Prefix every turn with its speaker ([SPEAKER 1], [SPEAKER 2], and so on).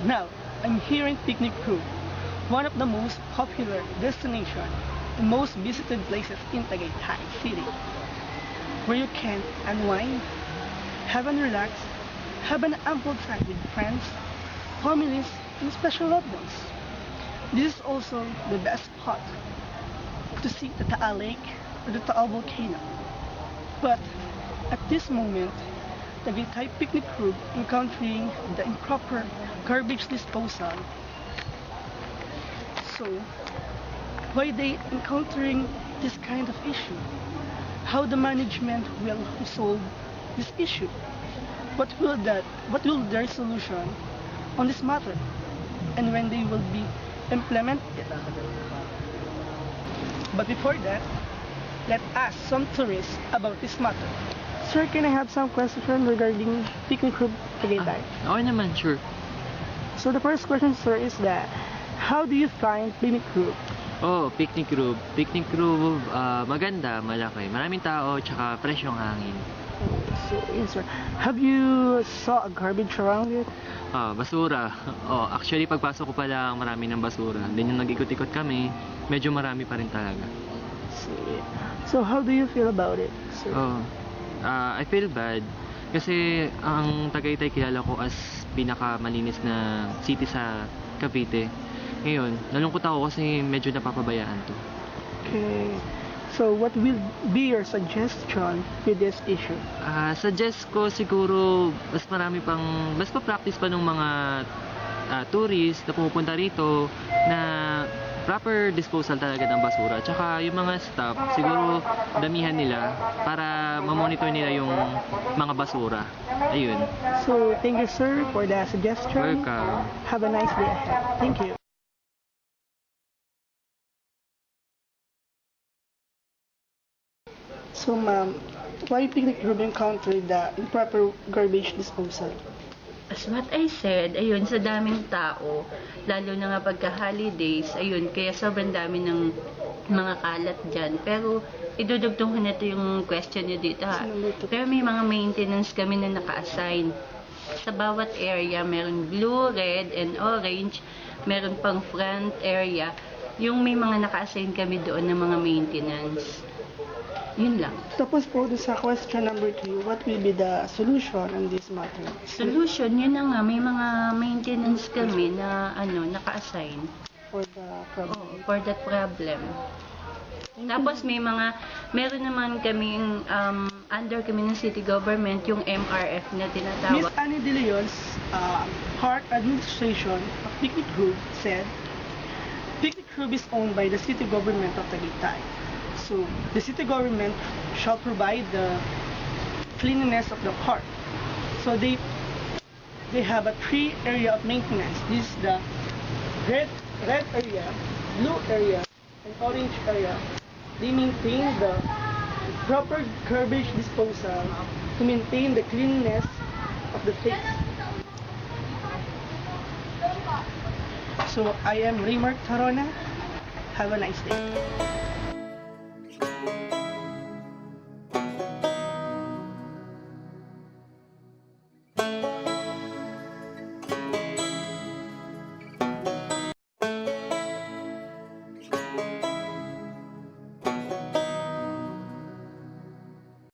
[SPEAKER 1] Now, I'm here in Picnic Grove, one of the most popular destinations and most visited places in Tagaytay City, where you can unwind, have and relax, have an ample time with friends, families, and special loved ones. This is also the best spot to see the Taal Lake or the Taal Volcano. But at this moment, Tagaytay Picnic Group encountering the improper garbage disposal. So, why they encountering this kind of issue? How the management will resolve this issue? What will their solution on this matter? And when they will be implemented? But before that, let's ask some tourists about this matter. Sir, can I have some questions regarding Picnic Group Tagaytay?
[SPEAKER 2] Okay naman, sure.
[SPEAKER 1] So the first question, sir, is that how do you find Picnic Group?
[SPEAKER 2] Oh, Picnic Grove. Picnic Grove, maganda, malaki. Maraming tao, tsaka fresh yung hangin.
[SPEAKER 1] So, yes, sir. Have you saw a garbage around it?
[SPEAKER 2] Basura. Oh, actually, pagpasok ko pa lang, marami ng basura. Then yung nag-ikot-ikot kami, medyo marami pa rin talaga.
[SPEAKER 1] So how do you feel about it, sir?
[SPEAKER 2] Oh, I feel bad. Kasi ang Tagaytay kilala ko as pinakamalinis na city sa Cavite. Ngayon, nalungkot ako kasi medyo napapabayaan to.
[SPEAKER 1] Okay. So what will be your suggestion with this issue?
[SPEAKER 2] Suggest ko siguro mas pa-practice pa ng mga tourists na pumupunta rito na proper disposal talaga ng basura. Tsaka yung mga staff, siguro damihan nila para ma-monitor nila yung mga basura. Ayun.
[SPEAKER 1] So thank you, sir, for the suggestion.
[SPEAKER 2] Welcome.
[SPEAKER 1] Have a nice day ahead. Thank you. So, ma'am, why Picnic Group encountered the improper garbage disposal?
[SPEAKER 3] As what I said, ayun, sa daming tao, lalo na nga pagka holidays, ayun, kaya sobrang dami ng mga kalat dyan. Pero, idudugtong ko na ito yung question nyo dito, ha. Pero may mga maintenance kami na naka-assign. Sa bawat area, meron blue, red, and orange. Meron pang front area. Yung may mga naka-assign kami doon ng mga maintenance. Yun lang.
[SPEAKER 1] Tapos po, sa question number 2, what will be the solution on this matter?
[SPEAKER 3] Solution, yun na nga, may mga maintenance kami na naka-assign.
[SPEAKER 1] For the problem?
[SPEAKER 3] Oo, for that problem. Tapos meron naman kaming, under kami ng city government, yung MRF na tinatawag.
[SPEAKER 1] Miss Annie De Leon's Park Administration of Picnic Group said, Picnic Group is owned by the city government of Tagaytay. So, the city government shall provide the cleanliness of the park. So, they have a 3 area of maintenance. This is the red area, blue area, and orange area. They maintain the proper garbage disposal to maintain the cleanliness of the place. So, I am Raymart Tarona. Have a nice day.